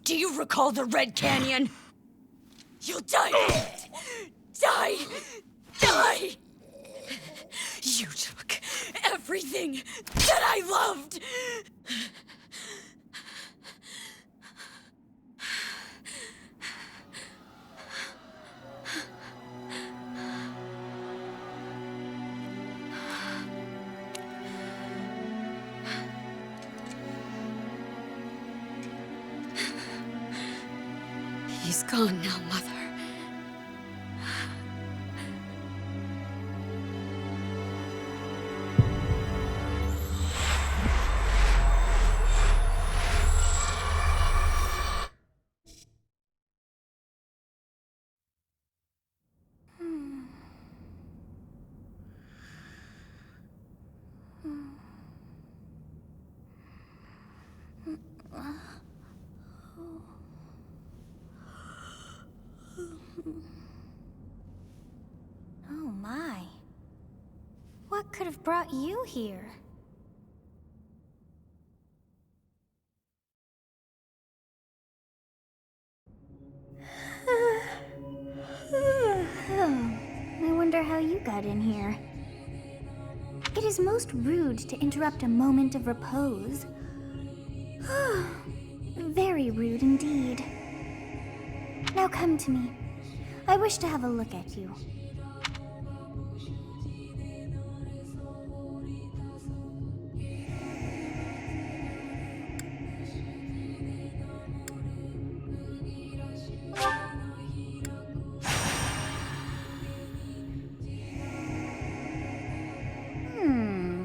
Do you recall the Red Canyon? You'll die in it! Die! Die! You took everything that I loved! He's gone now, Mother. Oh my. What could have brought you here? I wonder how you got in here. It is most rude to interrupt a moment of repose. Very rude indeed. Now come to me. I wish to have a look at you.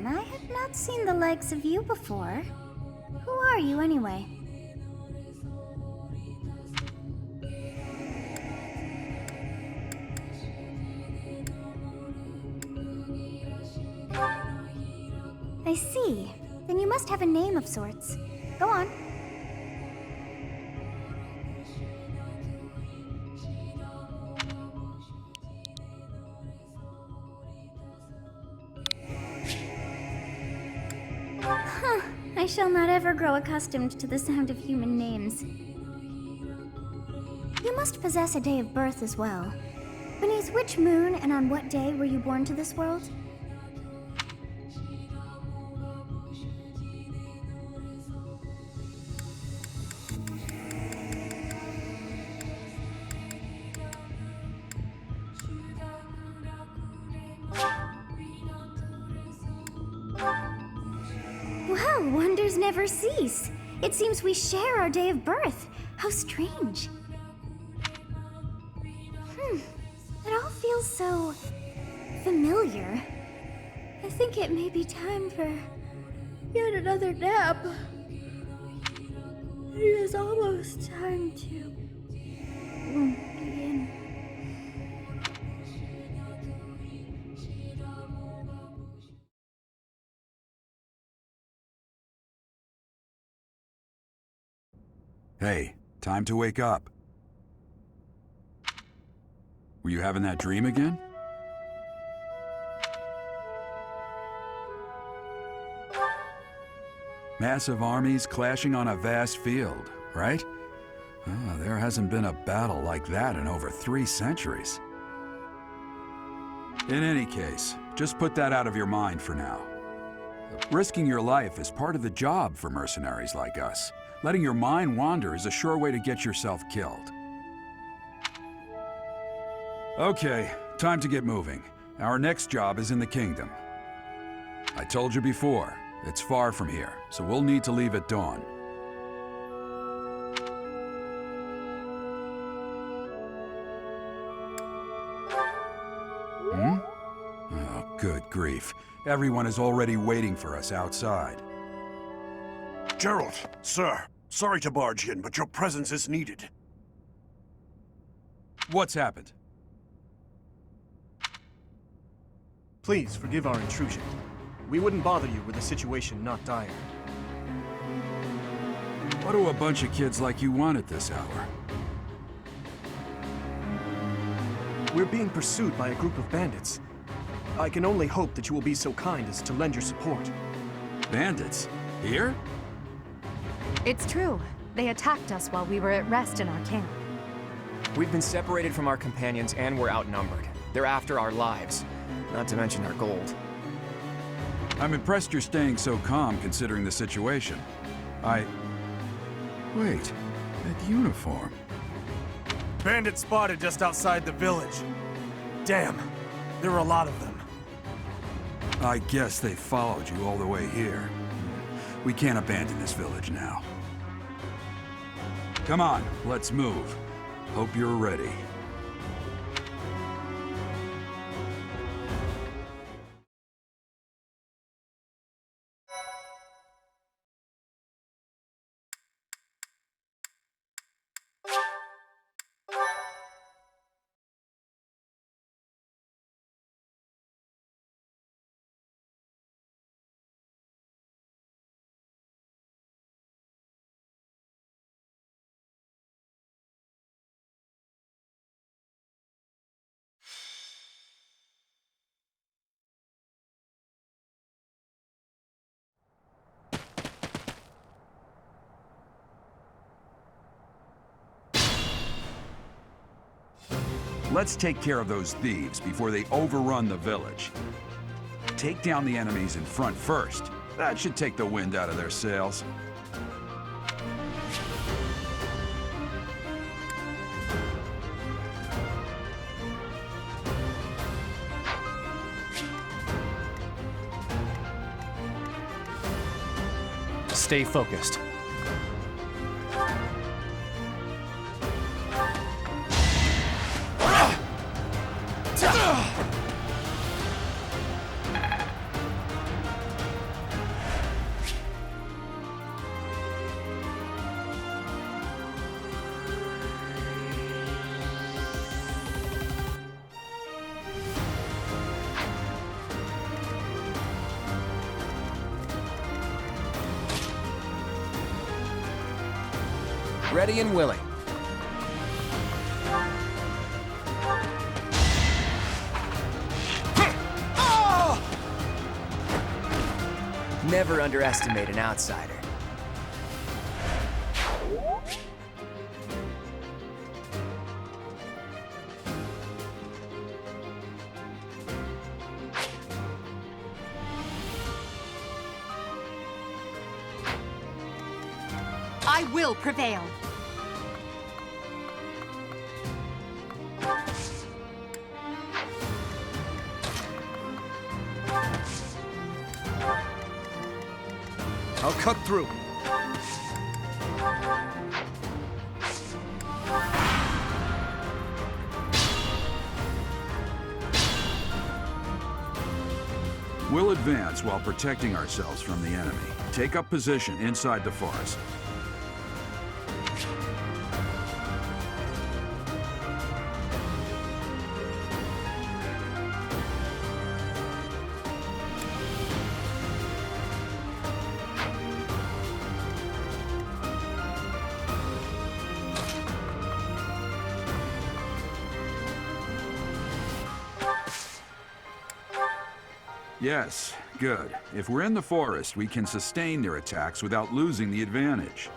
I have not seen the likes of you before. Who are you anyway? I see. Then you must have a name of sorts. Go on. I shall not ever grow accustomed to the sound of human names. You must possess a day of birth as well. Beneath which moon and on what day were you born to this world? Well, wonders never cease. It seems we share our day of birth. How strange. It all feels so familiar. I think it may be time for yet another nap. It is almost time to begin. Hey, time to wake up. Were you having that dream again? Massive armies clashing on a vast field, right? There hasn't been a battle like that in over 3 centuries. In any case, just put that out of your mind for now. Risking your life is part of the job for mercenaries like us. Letting your mind wander is a sure way to get yourself killed. Okay, time to get moving. Our next job is in the kingdom. I told you before, it's far from here, so we'll need to leave at dawn. Oh, good grief. Everyone is already waiting for us outside. Gerald, sir, sorry to barge in, but your presence is needed. What's happened? Please forgive our intrusion. We wouldn't bother you with a situation not dire. What do a bunch of kids like you want at this hour? We're being pursued by a group of bandits. I can only hope that you will be so kind as to lend your support. Bandits? Here? It's true. They attacked us while we were at rest in our camp. We've been separated from our companions and we're outnumbered. They're after our lives, not to mention our gold. I'm impressed you're staying so calm considering the situation. Wait, that uniform. Bandits spotted just outside the village. Damn, there were a lot of them. I guess they followed you all the way here. We can't abandon this village now. Come on, let's move. Hope you're ready. Let's take care of those thieves before they overrun the village. Take down the enemies in front first. That should take the wind out of their sails. Stay focused. Ready and willing. Never underestimate an outsider. I will prevail. I'll cut through. We'll advance while protecting ourselves from the enemy. Take up position inside the forest. Yes, good. If we're in the forest, we can sustain their attacks without losing the advantage.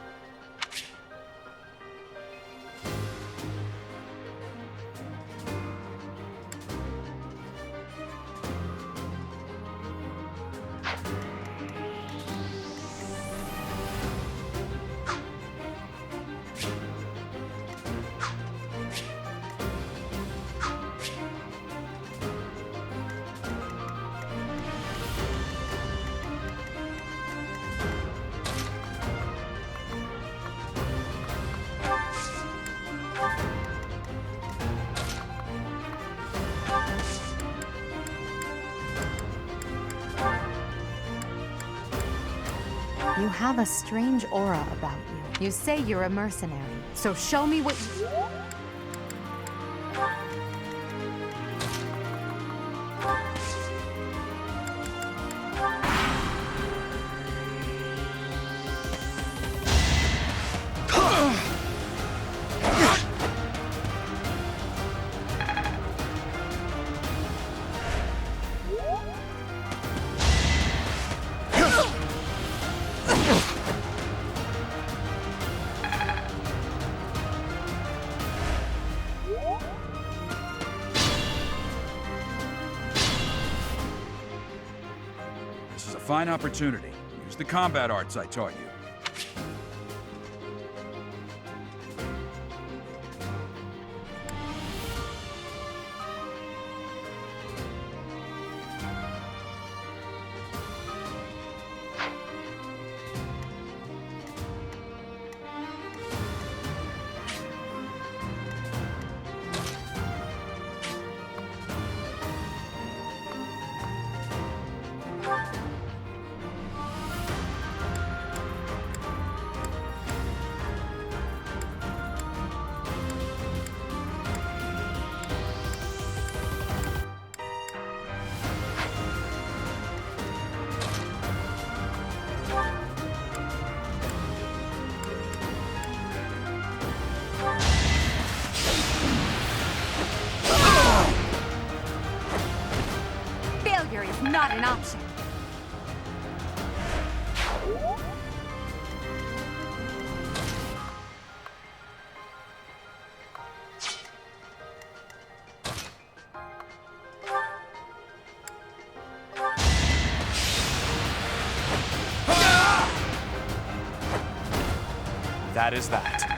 You have a strange aura about you. You say you're a mercenary, so show me what you... This is a fine opportunity. Use the combat arts I taught you. Failure is not an option. That is that.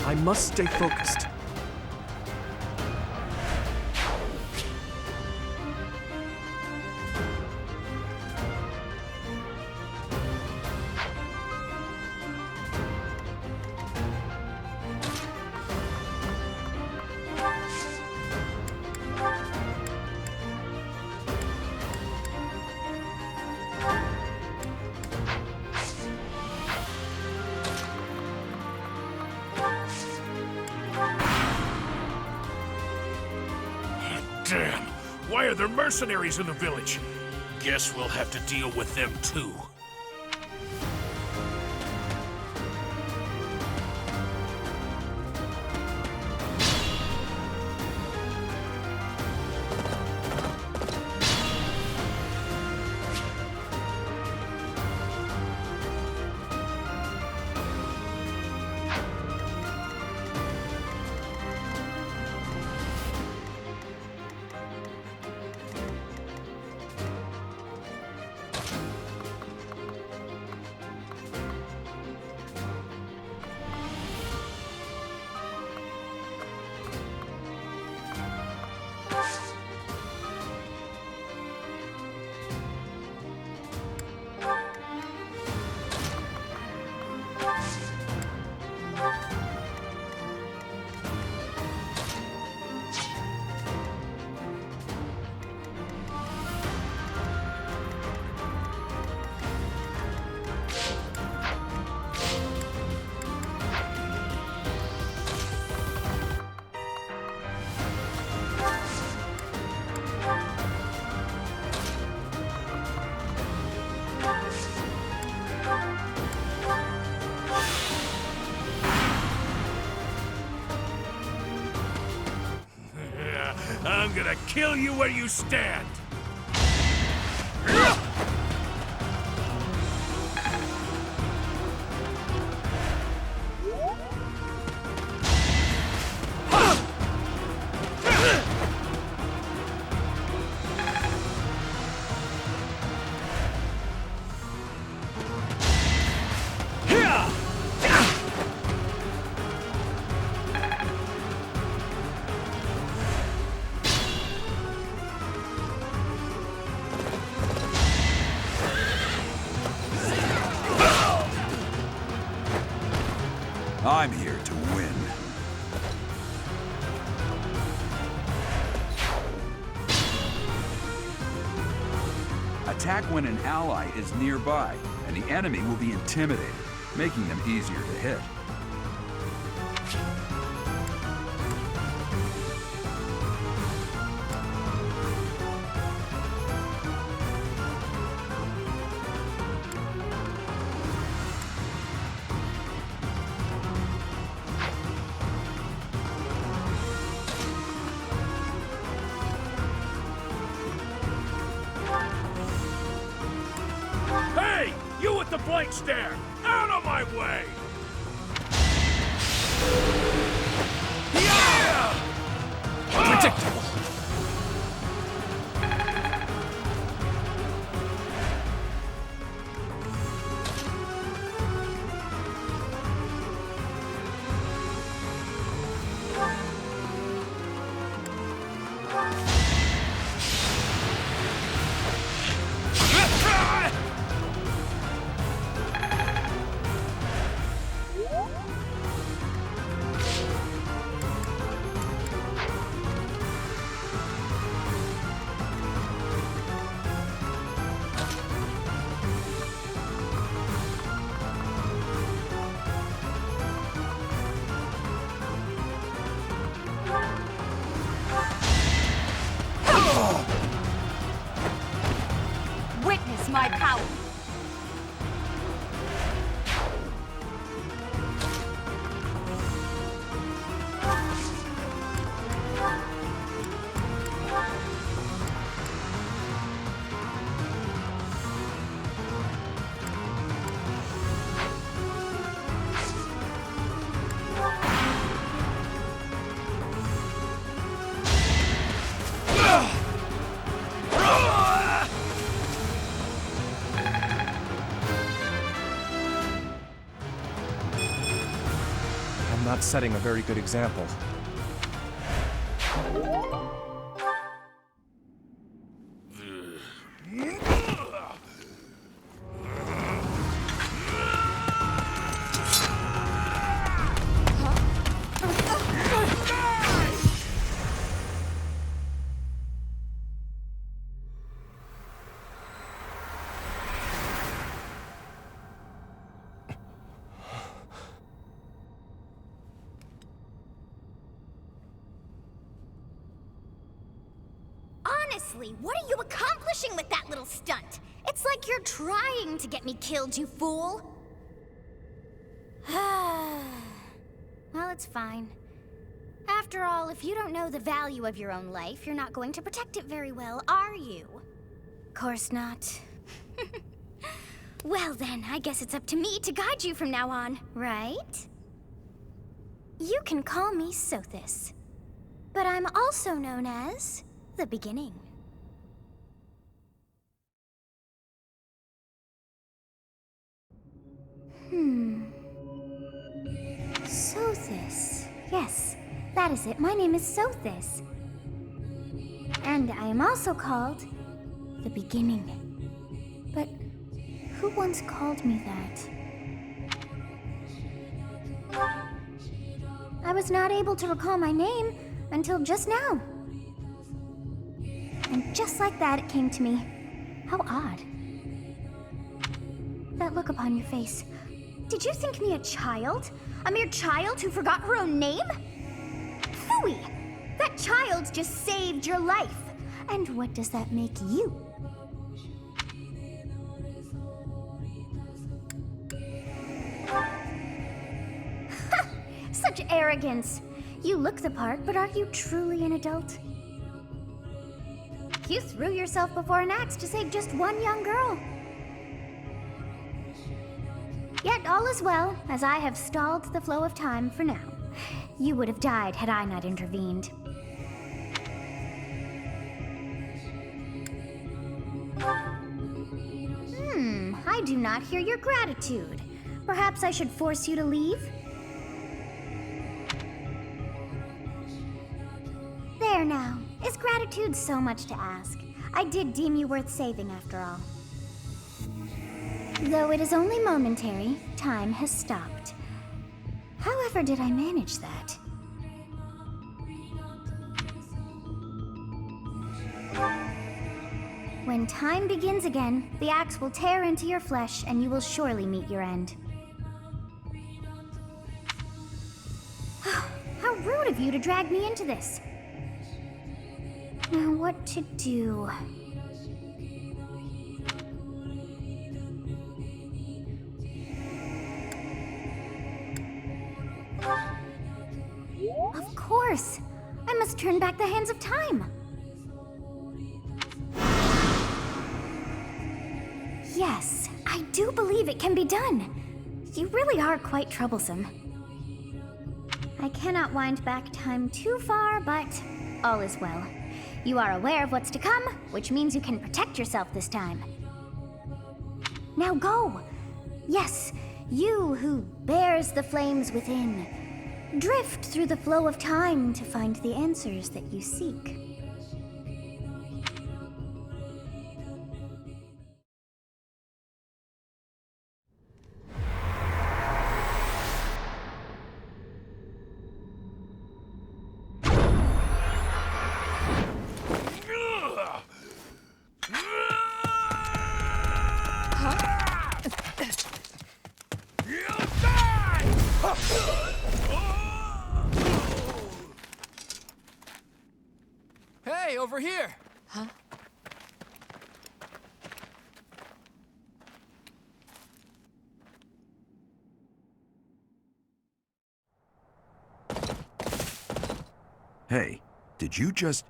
I must stay focused. Damn! Why are there mercenaries in the village? Guess we'll have to deal with them too. I'm gonna kill you where you stand! I'm here to win. Attack when an ally is nearby, and the enemy will be intimidated, making them easier to hit. Hey! You with the blank stare! Out of my way! Yeah! Predictable! Witness my power. I'm not setting a very good example. Honestly, what are you accomplishing with that little stunt? It's like you're trying to get me killed, you fool. Well, it's fine. After all, if you don't know the value of your own life, you're not going to protect it very well, are you? Course not. Well then, I guess it's up to me to guide you from now on, right? You can call me Sothis, but I'm also known as the Beginning. Sothis. Yes, that is it. My name is Sothis. And I am also called the Beginning. But who once called me that? I was not able to recall my name until just now. And just like that, it came to me. How odd. That look upon your face. Did you think me a child? A mere child who forgot her own name? Phooey! That child just saved your life. And what does that make you? Such arrogance. You look the part, but are you truly an adult? You threw yourself before an axe to save just one young girl. Yet all is well, as I have stalled the flow of time for now. You would have died had I not intervened. I do not hear your gratitude. Perhaps I should force you to leave? There now. Is gratitude so much to ask? I did deem you worth saving after all. Though it is only momentary, time has stopped. However did I manage that? When time begins again, the axe will tear into your flesh and you will surely meet your end. How rude of you to drag me into this. Now what to do? Of course! I must turn back the hands of time! Yes, I do believe it can be done. You really are quite troublesome. I cannot wind back time too far, but all is well. You are aware of what's to come, which means you can protect yourself this time. Now go! Yes, you who bears the flames within. Drift through the flow of time to find the answers that you seek. Hey, over here! Huh? Hey, did you just...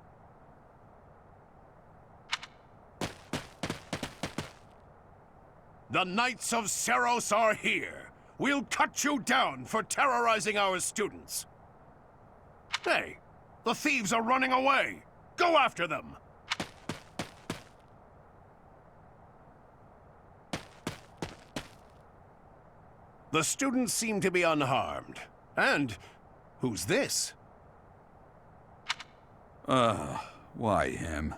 The Knights of Seros are here. We'll cut you down for terrorizing our students. Hey, the thieves are running away. Go after them. The students seem to be unharmed. And who's this? Why him?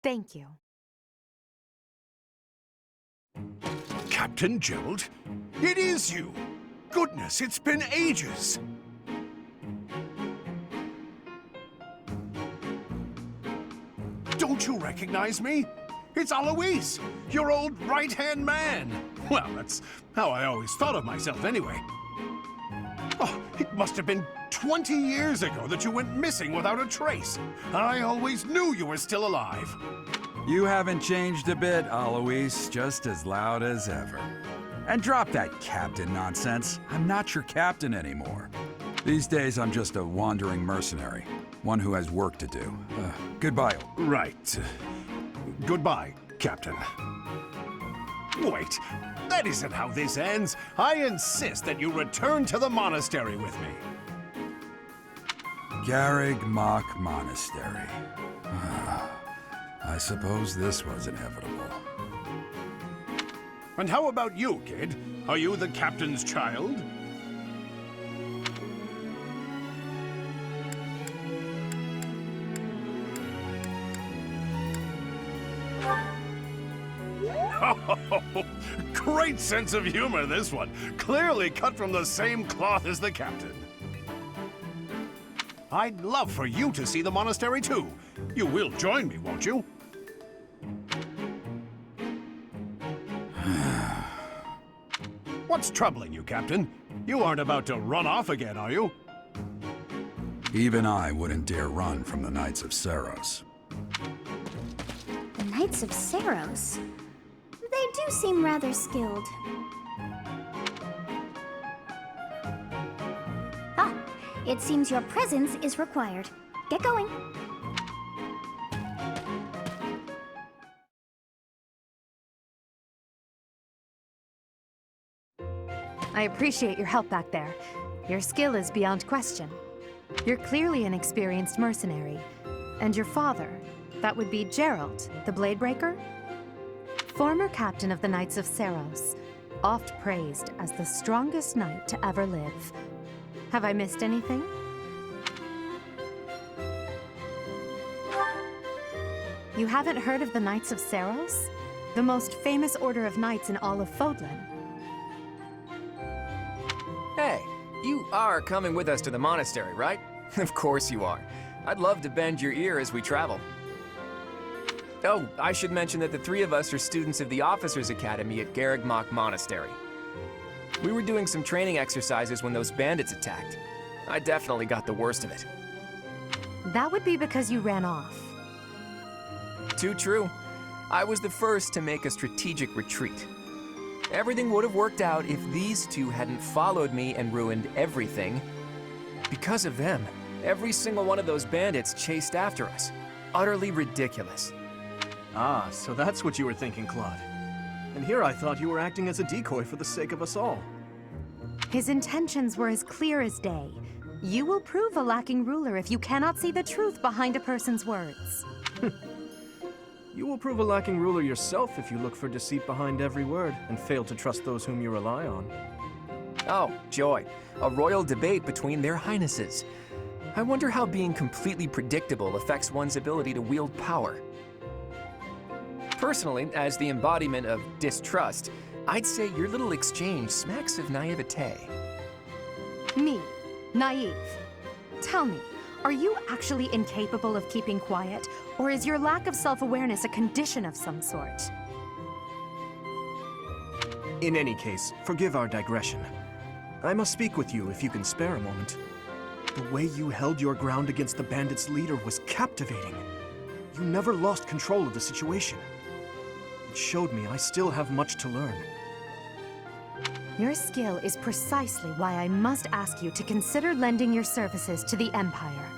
Thank you. Captain Gerald? It is you! Goodness, it's been ages! Don't you recognize me? It's Alois, your old right-hand man! Well, that's how I always thought of myself anyway. Oh, it must have been 20 years ago that you went missing without a trace. I always knew you were still alive. You haven't changed a bit, Alois, just as loud as ever. And drop that captain nonsense. I'm not your captain anymore. These days, I'm just a wandering mercenary, one who has work to do. Goodbye. Right. Goodbye, Captain. Wait, That isn't how this ends. I insist that you return to the monastery with me. Garrig Mach Monastery. I suppose this was inevitable. And how about you, kid? Are you the captain's child? Oh, great sense of humor, this one. Clearly cut from the same cloth as the captain. I'd love for you to see the monastery, too. You will join me, won't you? What's troubling you, Captain? You aren't about to run off again, are you? Even I wouldn't dare run from the Knights of Seros. The Knights of Seros? They do seem rather skilled. Ah, it seems your presence is required. Get going. I appreciate your help back there. Your skill is beyond question. You're clearly an experienced mercenary. And your father, that would be Gerald, the Bladebreaker? Former captain of the Knights of Seros, oft praised as the strongest knight to ever live. Have I missed anything? You haven't heard of the Knights of Seros? The most famous order of knights in all of Fodlan. Hey, you are coming with us to the monastery, right? Of course you are. I'd love to bend your ear as we travel. Oh, I should mention that the three of us are students of the Officers' Academy at Garrig Mach Monastery. We were doing some training exercises when those bandits attacked. I definitely got the worst of it. That would be because you ran off. Too true. I was the first to make a strategic retreat. Everything would have worked out if these two hadn't followed me and ruined everything. Because of them, every single one of those bandits chased after us. Utterly ridiculous. Ah, so that's what you were thinking, Claude. And here I thought you were acting as a decoy for the sake of us all. His intentions were as clear as day. You will prove a lacking ruler if you cannot see the truth behind a person's words. You will prove a lacking ruler yourself if you look for deceit behind every word and fail to trust those whom you rely on. Oh, joy. A royal debate between their highnesses. I wonder how being completely predictable affects one's ability to wield power. Personally, as the embodiment of distrust, I'd say your little exchange smacks of naivete. Me, naive. Tell me, are you actually incapable of keeping quiet, or is your lack of self-awareness a condition of some sort? In any case, forgive our digression. I must speak with you if you can spare a moment. The way you held your ground against the bandits' leader was captivating. You never lost control of the situation. It showed me I still have much to learn. Your skill is precisely why I must ask you to consider lending your services to the Empire.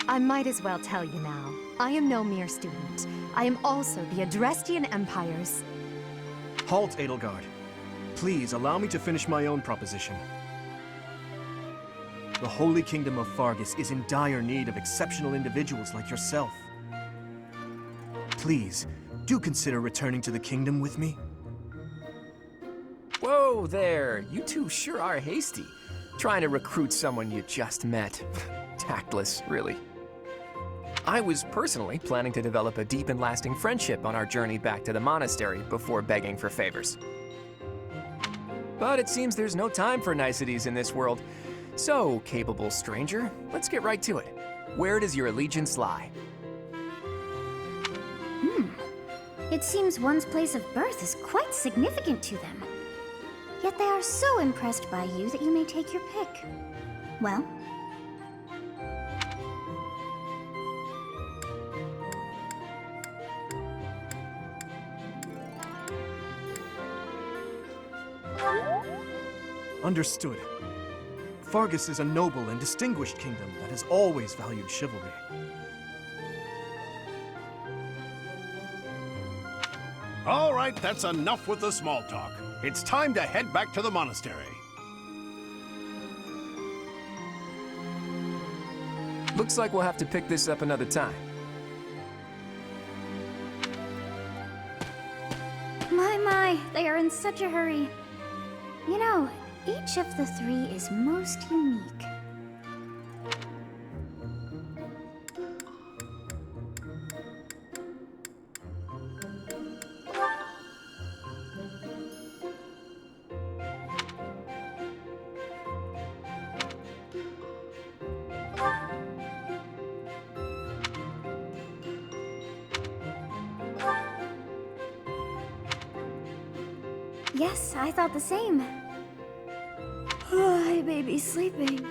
I might as well tell you now, I am no mere student. I am also the Adrestian Empire's... Halt, Edelgard. Please allow me to finish my own proposition. The Holy Kingdom of Fargus is in dire need of exceptional individuals like yourself. Please, do consider returning to the kingdom with me. Whoa there, you two sure are hasty. Trying to recruit someone you just met. Tactless, really. I was personally planning to develop a deep and lasting friendship on our journey back to the monastery before begging for favors. But it seems there's no time for niceties in this world. So, capable stranger, let's get right to it. Where does your allegiance lie? It seems one's place of birth is quite significant to them. Yet they are so impressed by you that you may take your pick. Well? Understood. Fargus is a noble and distinguished kingdom that has always valued chivalry. All right, that's enough with the small talk. It's time to head back to the monastery. Looks like we'll have to pick this up another time. My, they are in such a hurry. You know, each of the three is most unique. Yes, I thought the same. Oh, my baby's sleeping.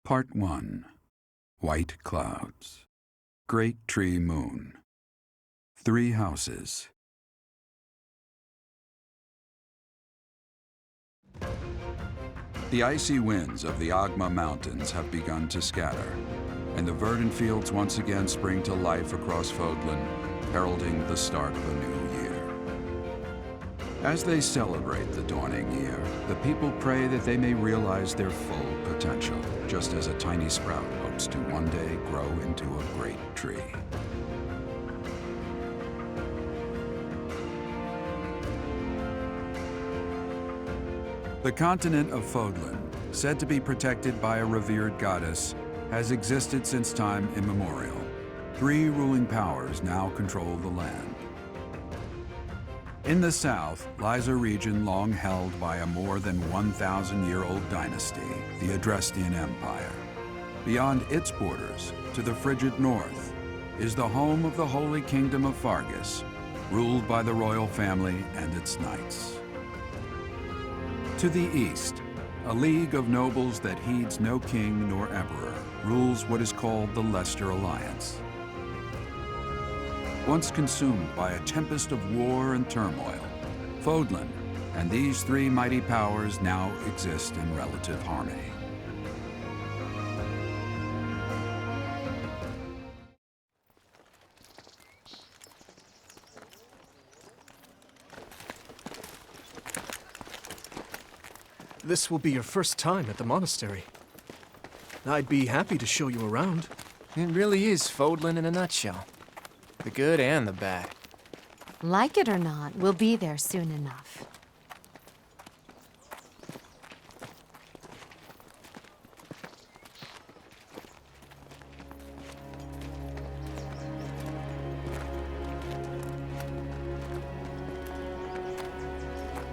Part 1. White Clouds. Great Tree Moon. 3 houses. The icy winds of the Agma Mountains have begun to scatter, and the verdant fields once again spring to life across Fodlan, heralding the start of a new year. As they celebrate the dawning year, the people pray that they may realize their full potential, just as a tiny sprout hopes to one day grow into a great tree. The continent of Fodlan, said to be protected by a revered goddess, has existed since time immemorial. 3 ruling powers now control the land. In the south lies a region long held by a more than 1,000-year-old dynasty, the Adrestian Empire. Beyond its borders, to the frigid north, is the home of the Holy Kingdom of Fargus, ruled by the royal family and its knights. To the east, a league of nobles that heeds no king nor emperor rules what is called the Leicester Alliance. Once consumed by a tempest of war and turmoil, Fodlan and these 3 mighty powers now exist in relative harmony. This will be your first time at the monastery. I'd be happy to show you around. It really is Fodlan in a nutshell. The good and the bad. Like it or not, we'll be there soon enough.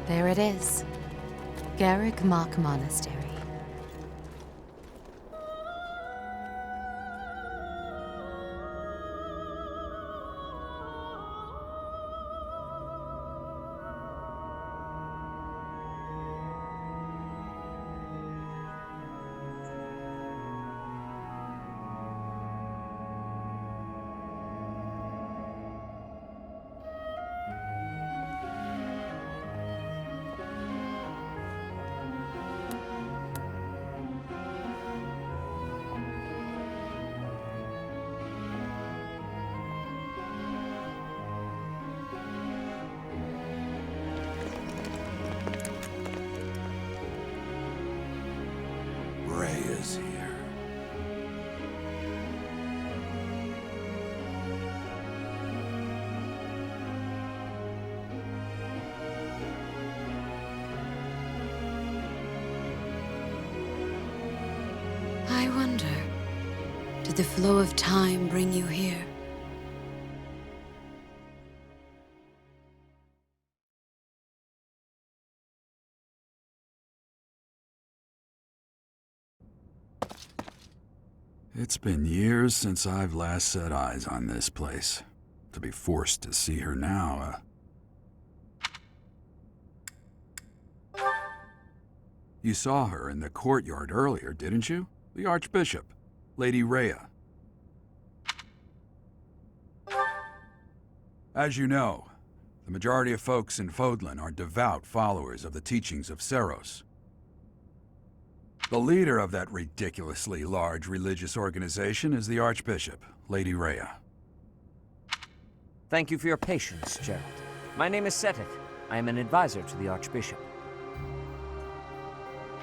There it is. Garrick Mach Monastery. Ray is here. I wonder, did the flow of time bring you here? It's been years since I've last set eyes on this place. To be forced to see her now, You saw her in the courtyard earlier, didn't you? The Archbishop, Lady Rhea. As you know, the majority of folks in Fodlan are devout followers of the teachings of Seros. The leader of that ridiculously large religious organization is the Archbishop, Lady Rhea. Thank you for your patience, Gerald. My name is Seteth. I am an advisor to the Archbishop.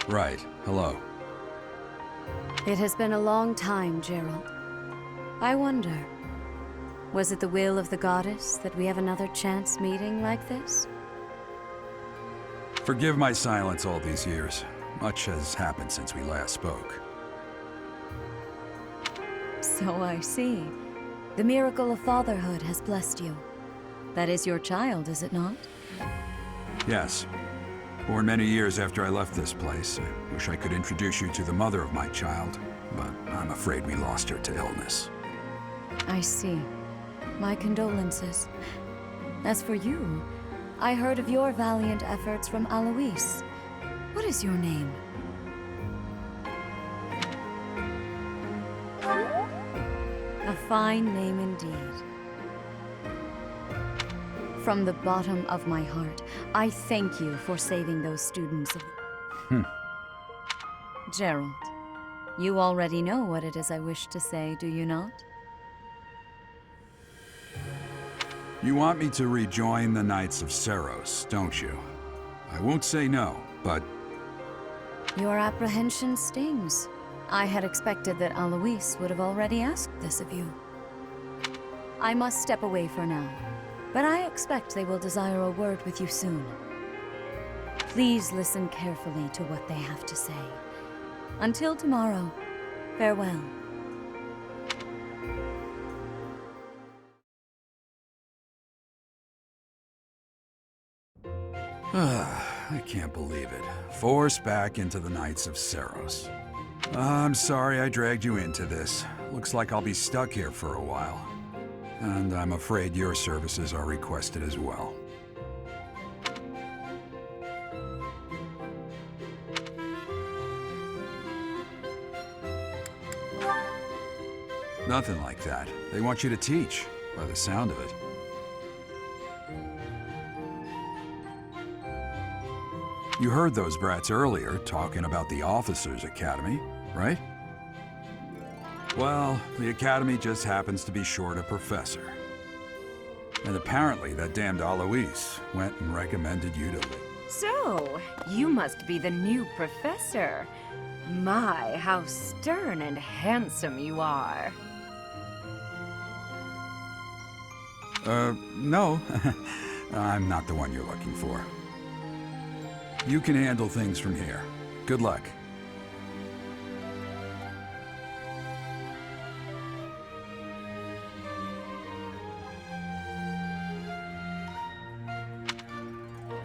Right. Hello. It has been a long time, Gerald. I wonder, was it the will of the goddess that we have another chance meeting like this? Forgive my silence all these years. Much has happened since we last spoke. So I see. The miracle of fatherhood has blessed you. That is your child, is it not? Yes. Born many years after I left this place. I wish I could introduce you to the mother of my child, but I'm afraid we lost her to illness. I see. My condolences. As for you, I heard of your valiant efforts from Alois. What is your name? A fine name indeed. From the bottom of my heart, I thank you for saving those students of... Gerald, you already know what it is I wish to say, do you not? You want me to rejoin the Knights of Seros, don't you? I won't say no, but... Your apprehension stings. I had expected that Alois would have already asked this of you. I must step away for now, but I expect they will desire a word with you soon. Please listen carefully to what they have to say. Until tomorrow, farewell. I can't believe it. Forced back into the Knights of Seros. I'm sorry I dragged you into this. Looks like I'll be stuck here for a while. And I'm afraid your services are requested as well. Nothing like that. They want you to teach, by the sound of it. You heard those brats earlier talking about the Officers' Academy, right? Well, the Academy just happens to be short a professor. And apparently that damned Alois went and recommended you to leave. So, you must be the new professor. My, how stern and handsome you are. No. I'm not the one you're looking for. You can handle things from here. Good luck.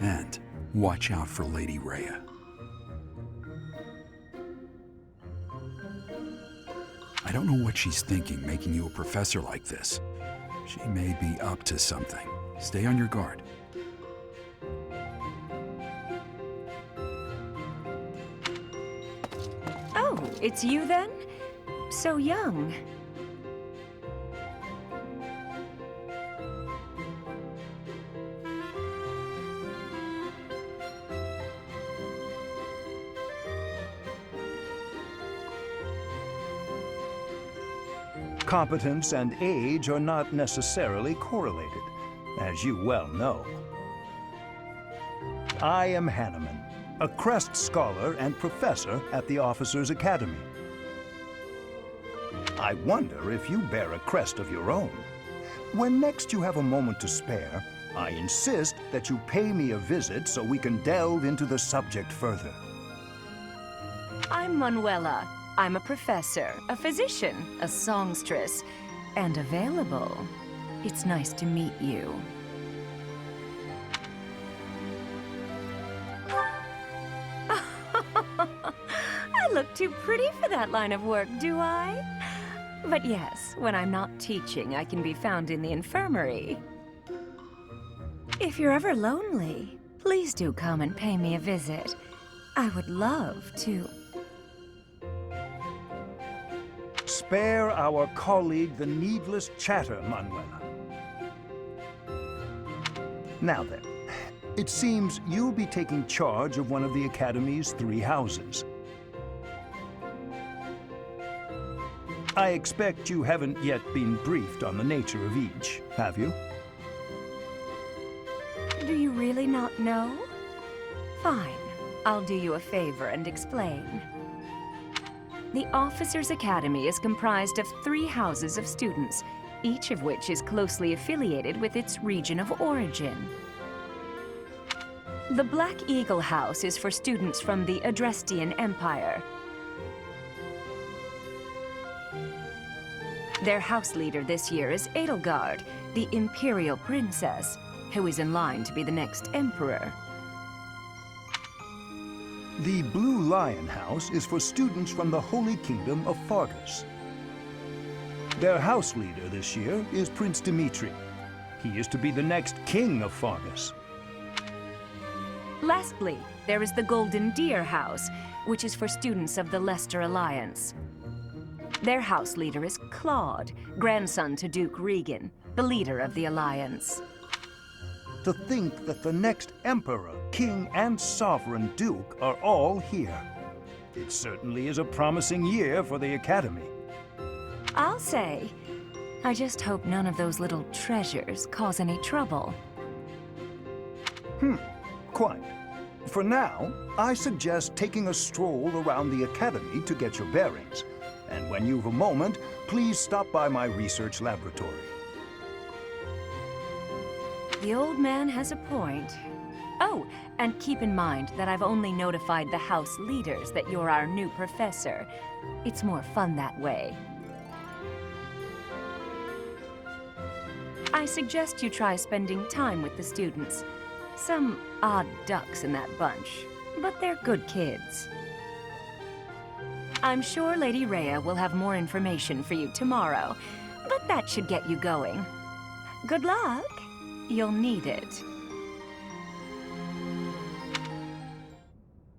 And watch out for Lady Rhea. I don't know what she's thinking making you a professor like this. She may be up to something. Stay on your guard. Oh, it's you then? So young. Competence and age are not necessarily correlated, as you well know. I am Hanneman, a Crest Scholar and Professor at the Officers' Academy. I wonder if you bear a crest of your own. When next you have a moment to spare, I insist that you pay me a visit so we can delve into the subject further. I'm Manuela. I'm a professor, a physician, a songstress, and available. It's nice to meet you. I look too pretty for that line of work, do I? But yes, when I'm not teaching, I can be found in the infirmary. If you're ever lonely, please do come and pay me a visit. I would love to. Spare our colleague the needless chatter, Manuela. Now then, it seems you'll be taking charge of one of the Academy's 3 houses. I expect you haven't yet been briefed on the nature of each, have you? Do you really not know? Fine. I'll do you a favor and explain. The Officers' Academy is comprised of 3 houses of students, each of which is closely affiliated with its region of origin. The Black Eagle House is for students from the Adrestian Empire. Their house leader this year is Edelgard, the Imperial Princess, who is in line to be the next Emperor. The Blue Lion House is for students from the Holy Kingdom of Fargus. Their house leader this year is Prince Dimitri. He is to be the next king of Fargus. Lastly, there is the Golden Deer House, which is for students of the Leicester Alliance. Their house leader is Claude, grandson to Duke Regan, the leader of the Alliance. To think that the next Emperor, King, and Sovereign Duke are all here. It certainly is a promising year for the Academy. I'll say, I just hope none of those little treasures cause any trouble. Quite. For now, I suggest taking a stroll around the Academy to get your bearings. And when you've a moment, please stop by my research laboratory. The old man has a point. Oh, and keep in mind that I've only notified the house leaders that you're our new professor. It's more fun that way. I suggest you try spending time with the students. Some odd ducks in that bunch, but they're good kids. I'm sure Lady Rhea will have more information for you tomorrow, but that should get you going. Good luck. You'll need it.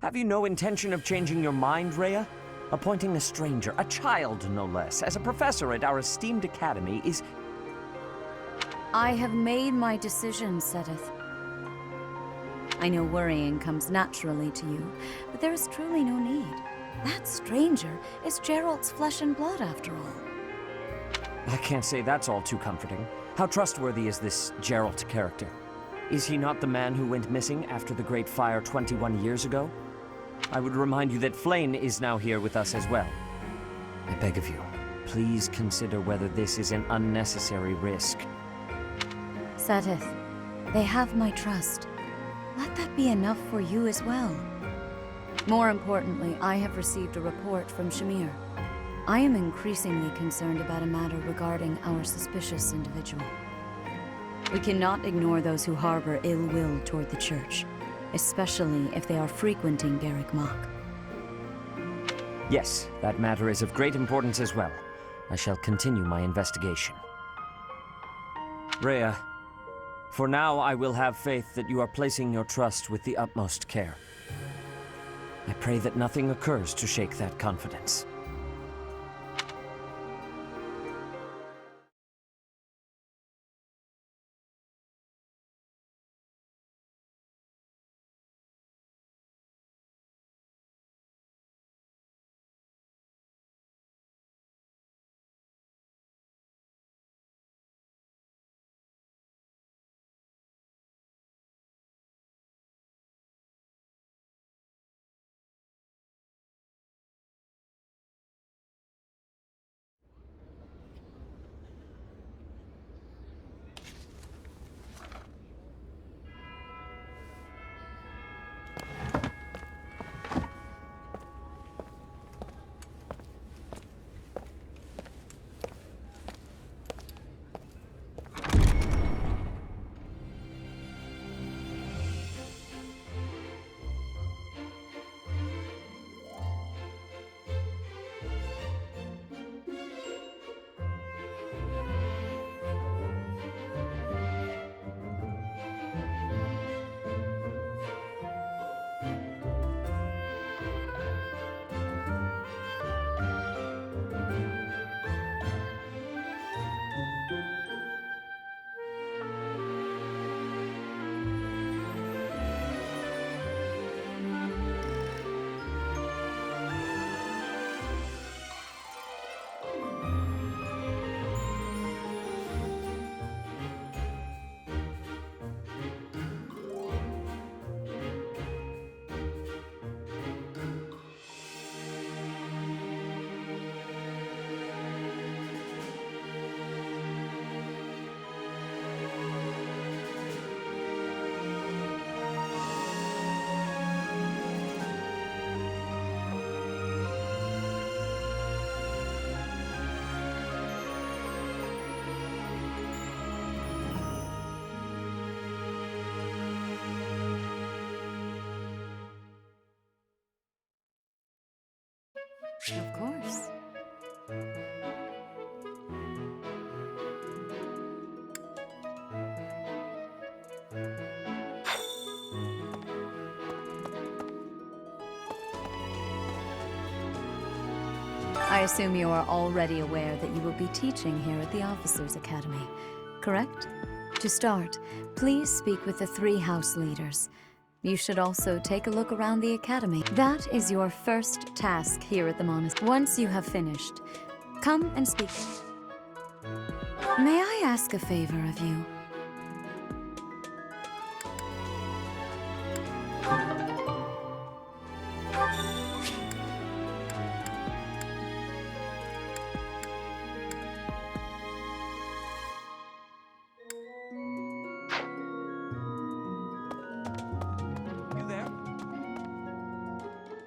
Have you no intention of changing your mind, Rhea? Appointing a stranger, a child no less, as a professor at our esteemed academy is... I have made my decision, Sedith. I know worrying comes naturally to you, but there is truly no need. That stranger is Gerald's flesh and blood, after all. I can't say that's all too comforting. How trustworthy is this Gerald character? Is he not the man who went missing after the Great Fire 21 years ago? I would remind you that Flayn is now here with us as well. I beg of you, please consider whether this is an unnecessary risk. Sedith, they have my trust. Let that be enough for you as well. More importantly, I have received a report from Shamir. I am increasingly concerned about a matter regarding our suspicious individual. We cannot ignore those who harbor ill will toward the Church, especially if they are frequenting Garrick Mach. Yes, that matter is of great importance as well. I shall continue my investigation. Rhea, for now I will have faith that you are placing your trust with the utmost care. I pray that nothing occurs to shake that confidence. Of course. I assume you are already aware that you will be teaching here at the Officers' Academy, correct? To start, please speak with the 3 house leaders. You should also take a look around the academy. That is your first task here at the monastery. Once you have finished, come and speak. May I ask a favor of you?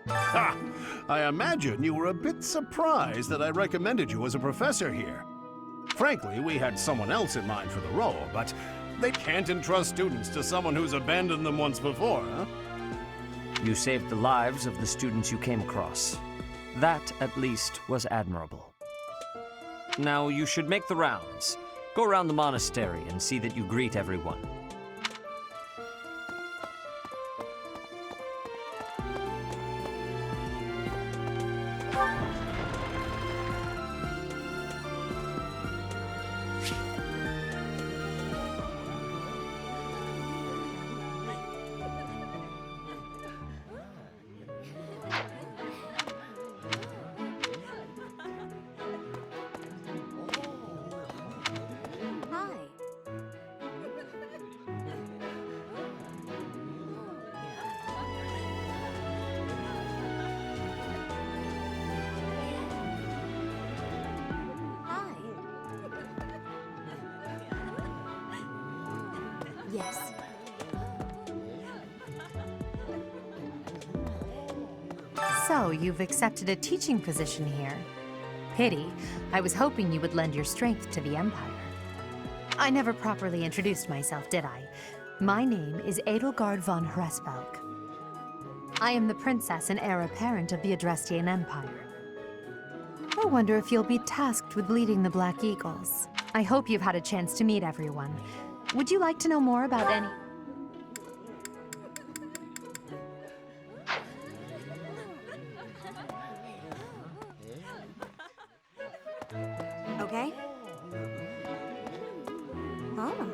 Ha! I imagine you were a bit surprised that I recommended you as a professor here. Frankly, we had someone else in mind for the role, but they can't entrust students to someone who's abandoned them once before, huh? You saved the lives of the students you came across. That, at least, was admirable. Now, you should make the rounds. Go around the monastery and see that you greet everyone. Yes. So, you've accepted a teaching position here. Pity. I was hoping you would lend your strength to the Empire. I never properly introduced myself, did I? My name is Edelgard von Hresvelg. I am the princess and heir apparent of the Adrestian Empire. I wonder if you'll be tasked with leading the Black Eagles. I hope you've had a chance to meet everyone. Would you like to know more about any... Okay. Oh.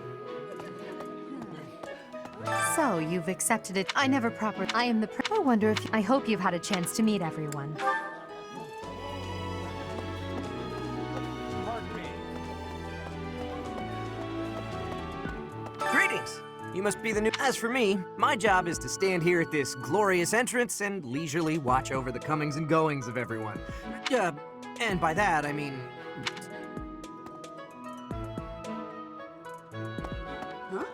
So, you've accepted it. I never properly... I am the I wonder if... I hope you've had a chance to meet everyone. Greetings! You must be the new... As for me, my job is to stand here at this glorious entrance and leisurely watch over the comings and goings of everyone. And by that, I mean... Huh?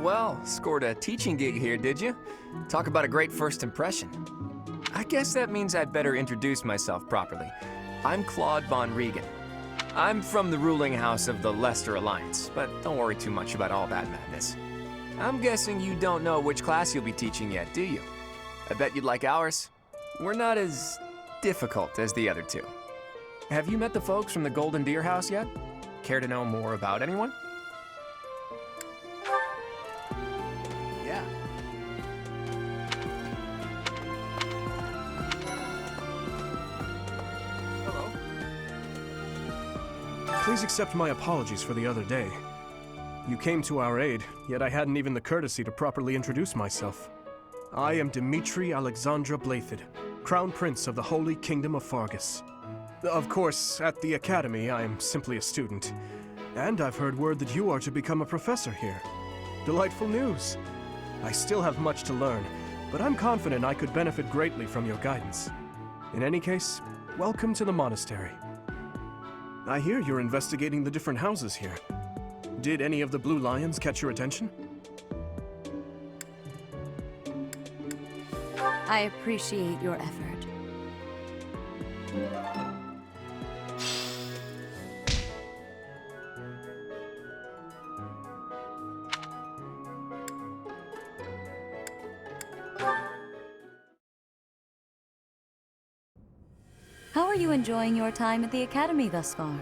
Well, scored a teaching gig here, did you? Talk about a great first impression. I guess that means I'd better introduce myself properly. I'm Claude von Regan. I'm from the ruling house of the Leicester Alliance, but don't worry too much about all that madness. I'm guessing you don't know which class you'll be teaching yet, do you? I bet you'd like ours. We're not as difficult as the other two. Have you met the folks from the Golden Deer House yet? Care to know more about anyone? Yeah. Hello. Please accept my apologies for the other day. You came to our aid, yet I hadn't even the courtesy to properly introduce myself. I am Dimitri Alexandra Blathid, Crown Prince of the Holy Kingdom of Fargus. Of course, at the Academy, I am simply a student. And I've heard word that you are to become a professor here. Delightful news! I still have much to learn, but I'm confident I could benefit greatly from your guidance. In any case, welcome to the monastery. I hear you're investigating the different houses here. Did any of the Blue Lions catch your attention? I appreciate your effort. How are you enjoying your time at the Academy thus far?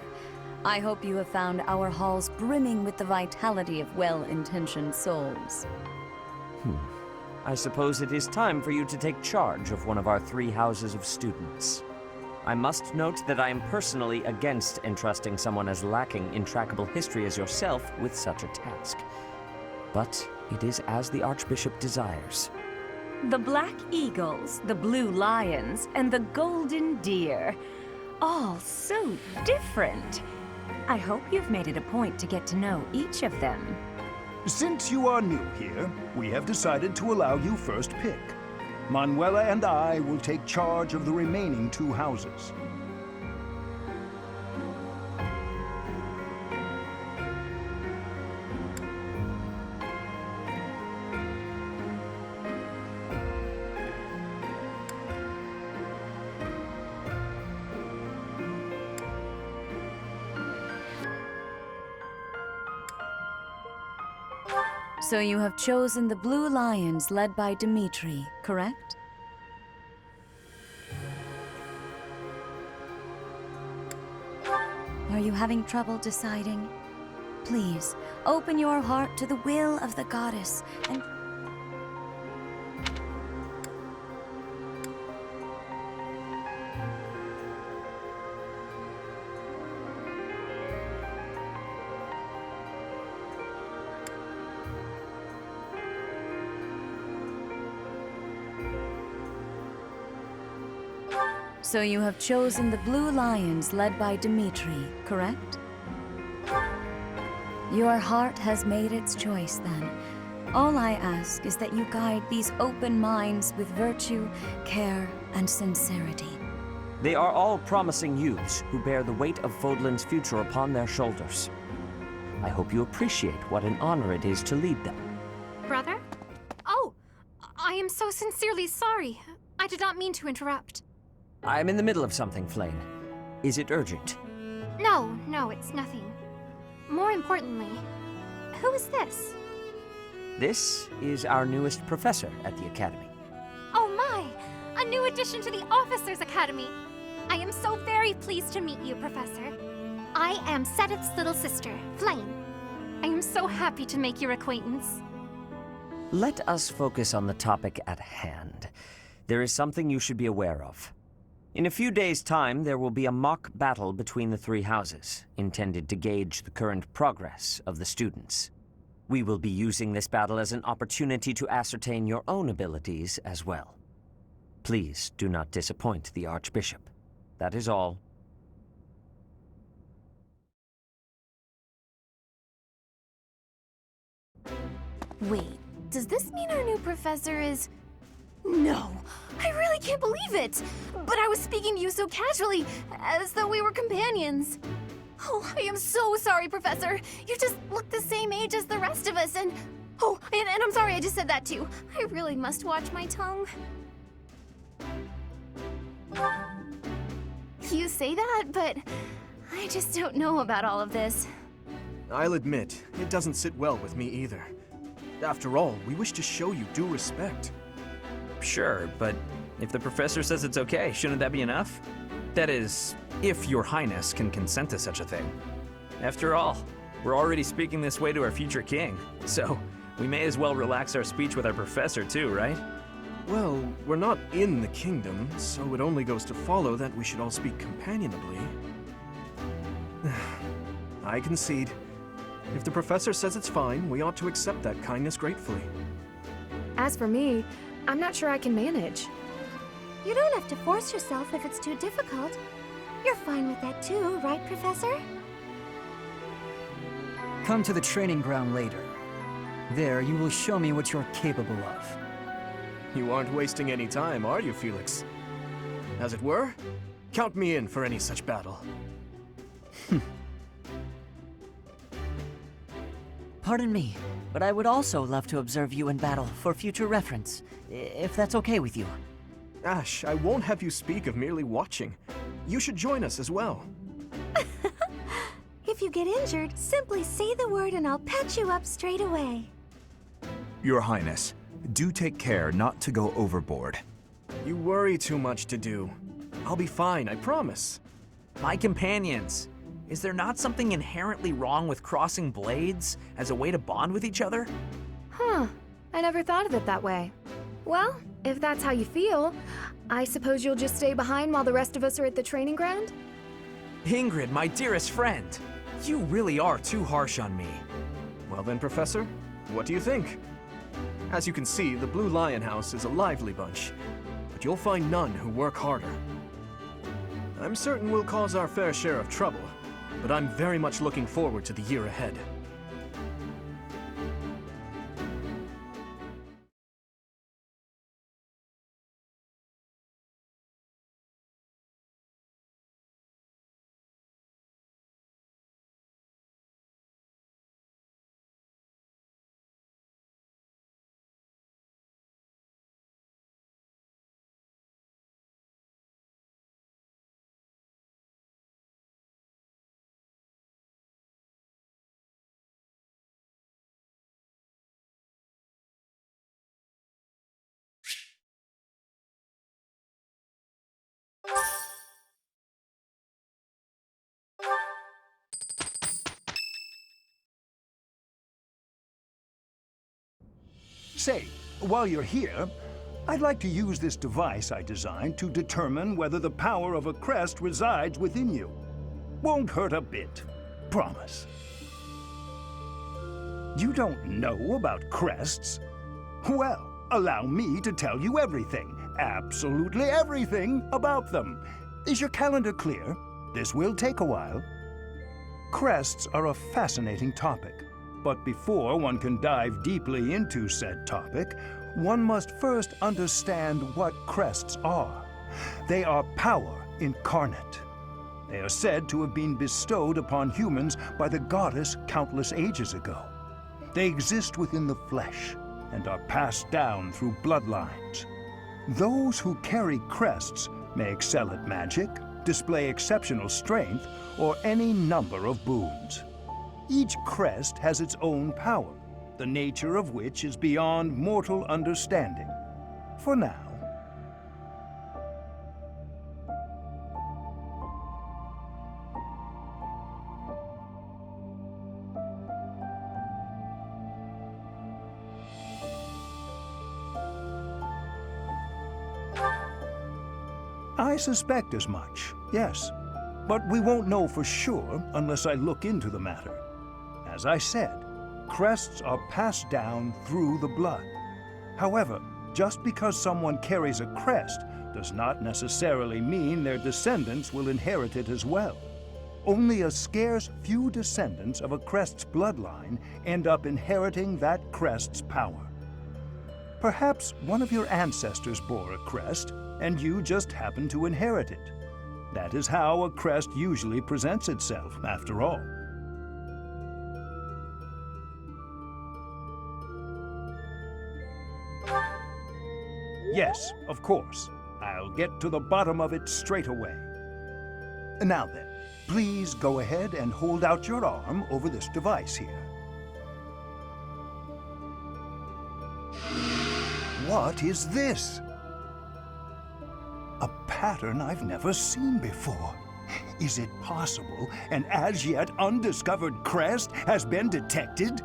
I hope you have found our halls brimming with the vitality of well-intentioned souls. I suppose it is time for you to take charge of one of our 3 houses of students. I must note that I am personally against entrusting someone as lacking in trackable history as yourself with such a task. But it is as the Archbishop desires. The Black Eagles, the Blue Lions, and the Golden Deer. All so different. I hope you've made it a point to get to know each of them. Since you are new here, we have decided to allow you first pick. Manuela and I will take charge of the remaining 2 houses. So you have chosen the Blue Lions led by Dimitri, correct? Are you having trouble deciding? Please, open your heart to the will of the goddess and... So you have chosen the Blue Lions led by Dimitri, correct? Your heart has made its choice then. All I ask is that you guide these open minds with virtue, care, and sincerity. They are all promising youths who bear the weight of Fodlan's future upon their shoulders. I hope you appreciate what an honor it is to lead them. Brother? Oh, I am so sincerely sorry. I did not mean to interrupt. I'm in the middle of something, Flame. Is it urgent? No, it's nothing. More importantly, who is this? This is our newest professor at the Academy. Oh my! A new addition to the Officers' Academy! I am so very pleased to meet you, Professor. I am Sedith's little sister, Flame. I am so happy to make your acquaintance. Let us focus on the topic at hand. There is something you should be aware of. In a few days' time, there will be a mock battle between the 3 houses, intended to gauge the current progress of the students. We will be using this battle as an opportunity to ascertain your own abilities as well. Please do not disappoint the Archbishop. That is all. Wait, does this mean our new professor is... No, I really can't believe it! But I was speaking to you so casually, as though we were companions. Oh, I am so sorry, Professor. You just look the same age as the rest of us, and... Oh, and I'm sorry I just said that too. I really must watch my tongue. You say that, but I just don't know about all of this. I'll admit, it doesn't sit well with me either. After all, we wish to show you due respect. Sure, but if the professor says it's okay, shouldn't that be enough? That is, if your highness can consent to such a thing. After all, we're already speaking this way to our future king, so we may as well relax our speech with our professor too, right? Well, we're not in the kingdom, so it only goes to follow that we should all speak companionably. I concede. If the professor says it's fine, we ought to accept that kindness gratefully. As for me, I'm not sure I can manage. You don't have to force yourself if it's too difficult. You're fine with that too, right, Professor? Come to the training ground later. There, you will show me what you're capable of. You aren't wasting any time, are you, Felix? As it were, count me in for any such battle. Pardon me, but I would also love to observe you in battle for future reference, if that's okay with you. Ash, I won't have you speak of merely watching. You should join us as well. If you get injured, simply say the word and I'll patch you up straight away. Your Highness, do take care not to go overboard. You worry too much to do. I'll be fine, I promise. My companions, is there not something inherently wrong with crossing blades as a way to bond with each other? Huh. I never thought of it that way. Well, if that's how you feel, I suppose you'll just stay behind while the rest of us are at the training ground? Ingrid, my dearest friend, you really are too harsh on me. Well then, Professor, what do you think? As you can see, the Blue Lion House is a lively bunch, but you'll find none who work harder. I'm certain we'll cause our fair share of trouble, but I'm very much looking forward to the year ahead. Say, while you're here, I'd like to use this device I designed to determine whether the power of a crest resides within you. Won't hurt a bit. Promise. You don't know about crests? Well, allow me to tell you everything, absolutely everything about them. Is your calendar clear? This will take a while. Crests are a fascinating topic. But before one can dive deeply into said topic, one must first understand what crests are. They are power incarnate. They are said to have been bestowed upon humans by the goddess countless ages ago. They exist within the flesh and are passed down through bloodlines. Those who carry crests may excel at magic, display exceptional strength, or any number of boons. Each crest has its own power, the nature of which is beyond mortal understanding. For now. I suspect as much, yes. But we won't know for sure unless I look into the matter. As I said, crests are passed down through the blood. However, just because someone carries a crest does not necessarily mean their descendants will inherit it as well. Only a scarce few descendants of a crest's bloodline end up inheriting that crest's power. Perhaps one of your ancestors bore a crest, and you just happen to inherit it. That is how a crest usually presents itself, after all. Yes, of course. I'll get to the bottom of it straight away. Now then, please go ahead and hold out your arm over this device here. What is this? A pattern I've never seen before. Is it possible an as yet undiscovered crest has been detected?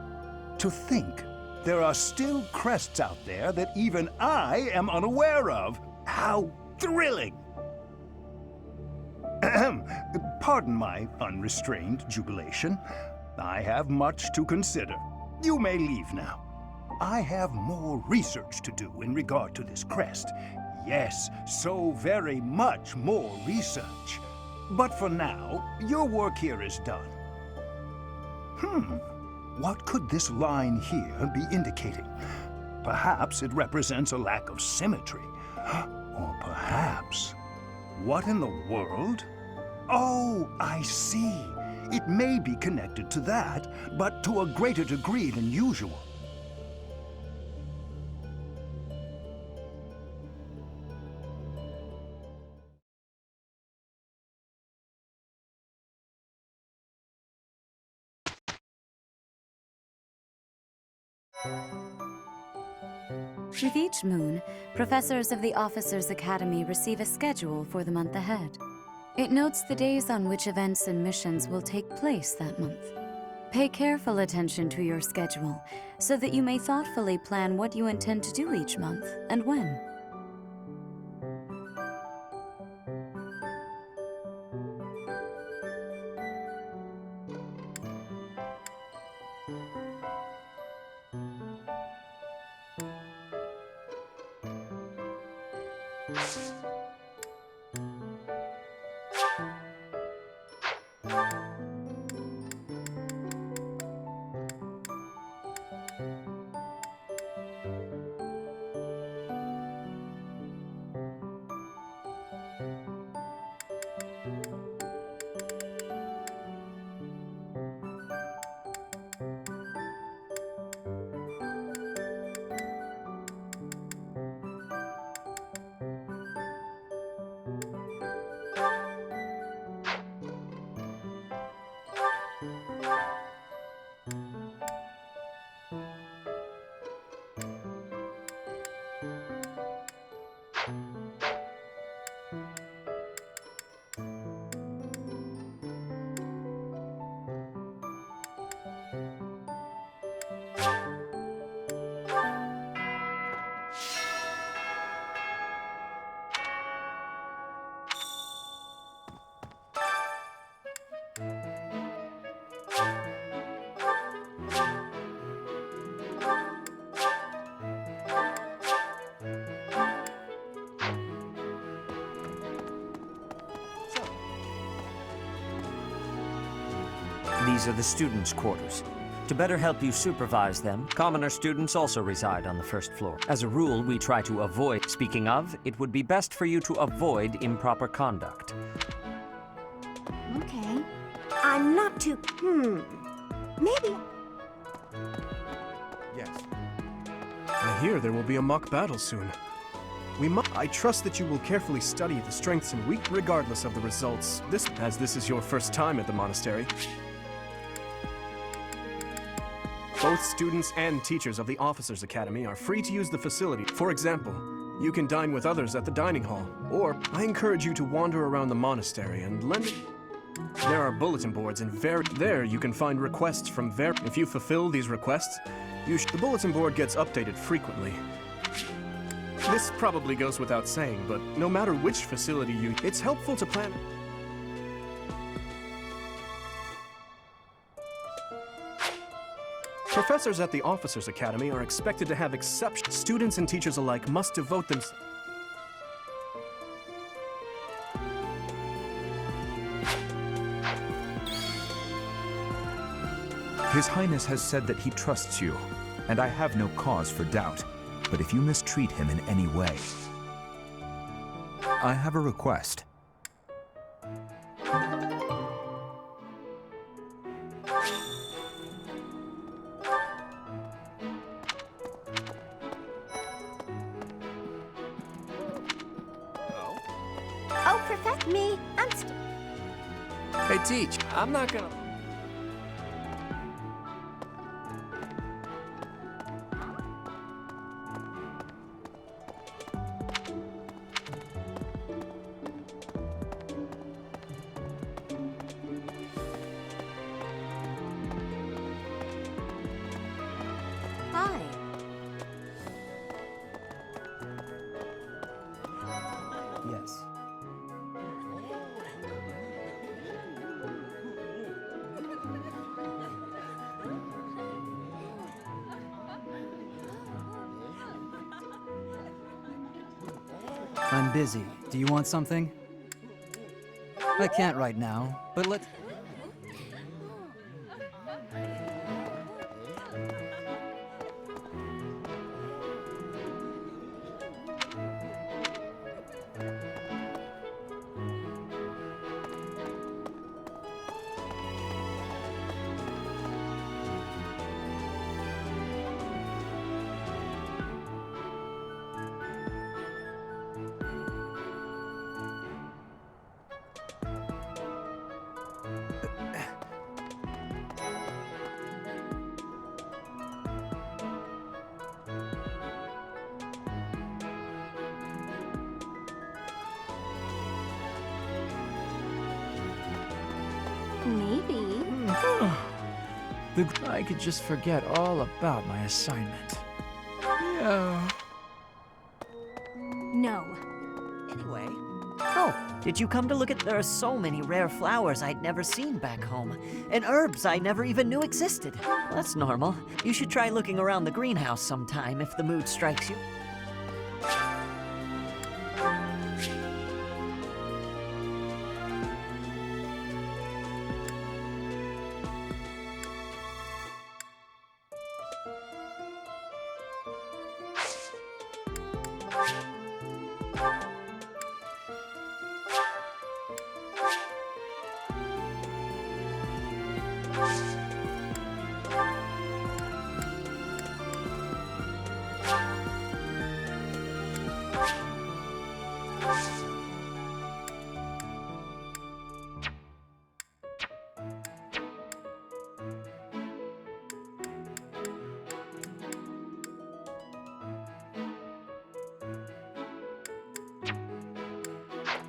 To think there are still crests out there that even I am unaware of. How thrilling! Ahem. Pardon my unrestrained jubilation. I have much to consider. You may leave now. I have more research to do in regard to this crest. Yes, so very much more research. But for now, your work here is done. What could this line here be indicating? Perhaps it represents a lack of symmetry. Or perhaps... What in the world? Oh, I see. It may be connected to that, but to a greater degree than usual. With each moon, professors of the Officers' Academy receive a schedule for the month ahead. It notes the days on which events and missions will take place that month. Pay careful attention to your schedule so that you may thoughtfully plan what you intend to do each month and when. These are the students' quarters. To better help you supervise them, commoner students also reside on the first floor. As a rule, we try to avoid. Speaking of, it would be best for you to avoid improper conduct. Okay. I'm not too... Maybe... Yes. I hear there will be a mock battle soon. I trust that you will carefully study the strengths and weaknesses regardless of the results. As this is your first time at the monastery. Both students and teachers of the Officers' Academy are free to use the facility. For example, you can dine with others at the dining hall, or I encourage you to wander around the monastery and lend it. There are bulletin boards and there you can find requests from if you fulfill these requests, the bulletin board gets updated frequently. This probably goes without saying, but no matter which facility it's helpful to plan. Professors at the Officers' Academy are expected to have exceptions. Students and teachers alike must devote themselves. His Highness has said that he trusts you, and I have no cause for doubt. But if you mistreat him in any way, I have a request. Oh, perfect me. Hey, Teach, I'm not gonna... Hi. Yes. I'm busy. Do you want something? I can't right now, but let's... Maybe. I could just forget all about my assignment. Yeah. No. Anyway. Oh, did you come to look at... There are so many rare flowers I'd never seen back home, and herbs I never even knew existed. That's normal. You should try looking around the greenhouse sometime if the mood strikes you.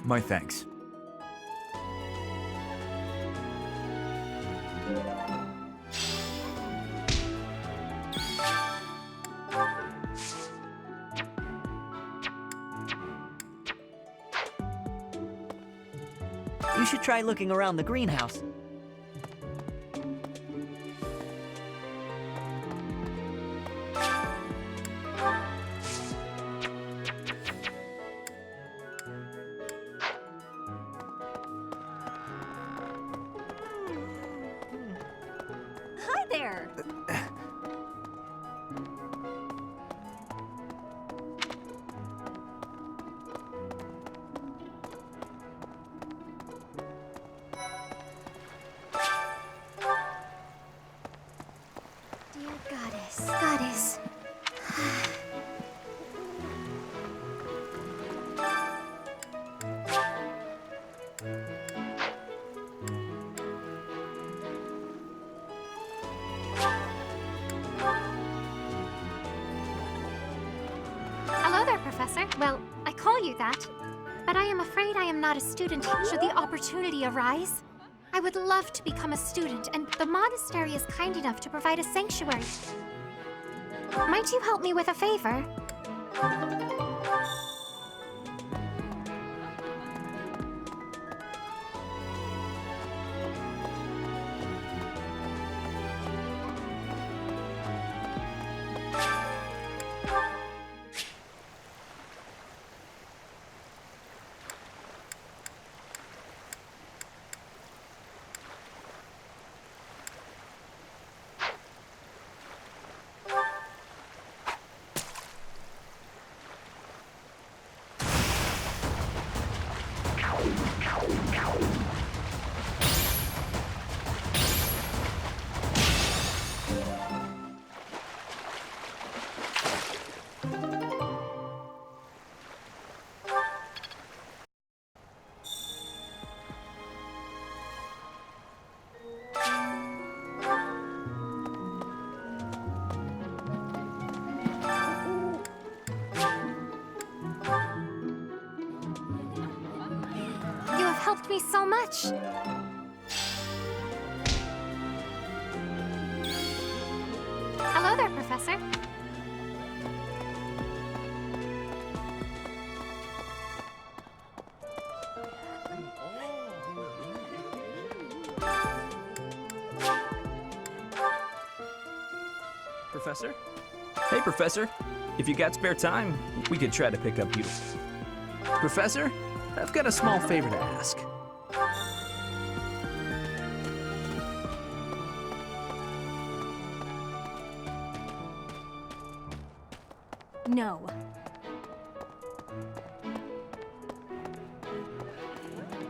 My thanks. You should try looking around the greenhouse. Hi there. Dear goddess. Hello there, Professor. Well, I call you that, but I am afraid I am not a student should the opportunity arise. I would love to become a student, and the monastery is kind enough to provide a sanctuary. Might you help me with a favor? You have helped me so much. Hello there, Professor. Professor? Hey, Professor. If you got spare time, we could try to pick up you. Professor, I've got a small favor to ask. No.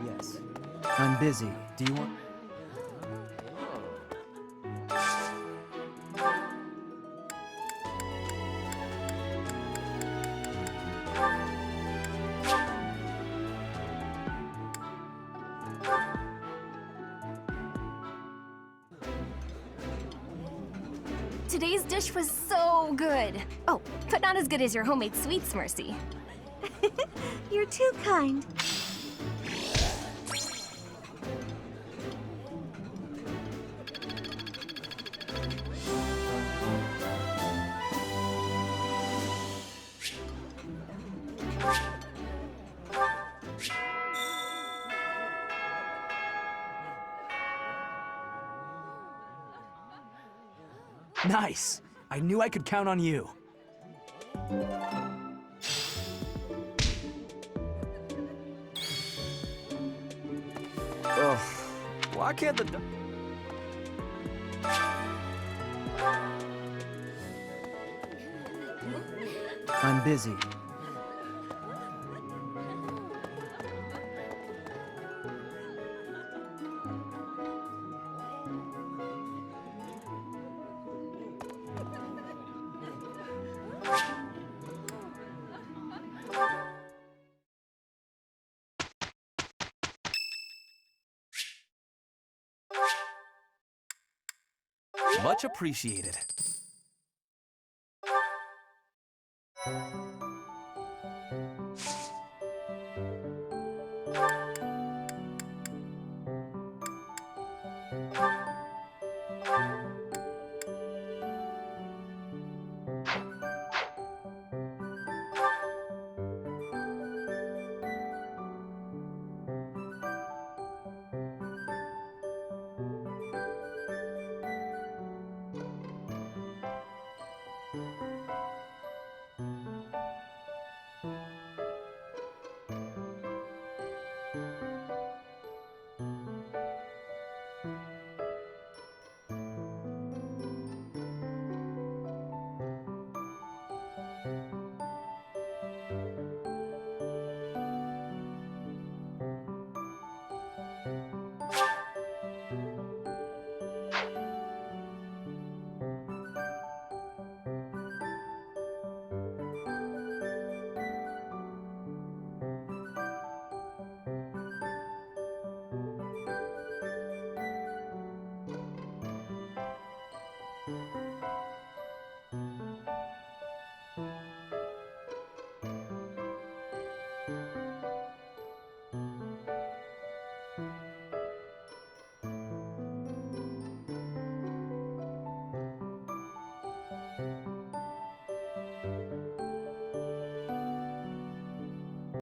Yes. I'm busy. Do you want... Today's dish was so good. Oh, but not as good as your homemade sweets, Mercy. You're too kind. Nice. I knew I could count on you. Ugh. Why can't the... I'm busy. Much appreciated.